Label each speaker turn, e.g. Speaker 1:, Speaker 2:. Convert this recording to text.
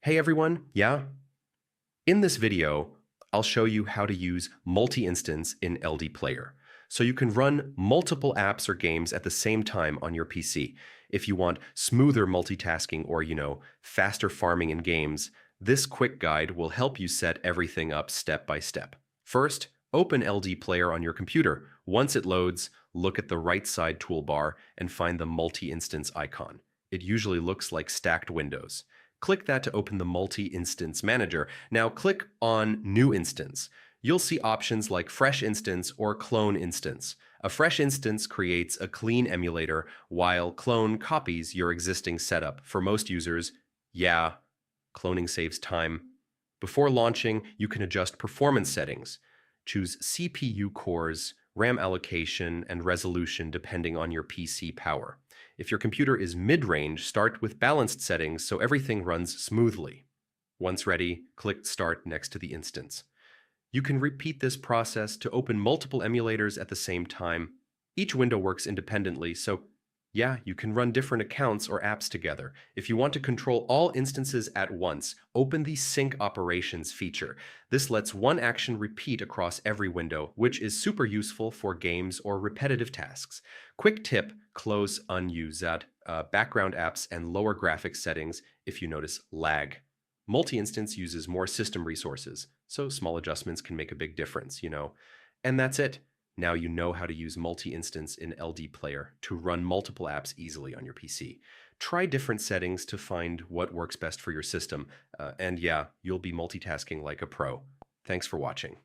Speaker 1: Hey everyone, yeah? In this video, I'll show you how to use multi-instance in LDPlayer. So you can run multiple apps or games at the same time on your PC. If you want smoother multitasking or, faster farming in games, this quick guide will help you set everything up step by step. First, open LDPlayer on your computer. Once it loads, look at the right side toolbar and find the multi-instance icon. It usually looks like stacked windows. Click that to open the multi-instance manager. Now click on New Instance. You'll see options like Fresh Instance or Clone Instance. A fresh instance creates a clean emulator, while Clone copies your existing setup. For most users, yeah, cloning saves time. Before launching, you can adjust performance settings. Choose CPU cores, RAM allocation, and resolution depending on your PC power. If your computer is mid-range, start with balanced settings so everything runs smoothly. Once ready, click Start next to the instance. You can repeat this process to open multiple emulators at the same time. Each window works independently, so yeah, you can run different accounts or apps together. If you want to control all instances at once, open the Sync Operations feature. This lets one action repeat across every window, which is super useful for games or repetitive tasks. Quick tip, close unused background apps and lower graphics settings if you notice lag. Multi-instance uses more system resources, so small adjustments can make a big difference, And that's it. Now you know how to use multi-instance in LDPlayer to run multiple apps easily on your PC. Try different settings to find what works best for your system, and yeah, you'll be multitasking like a pro. Thanks for watching.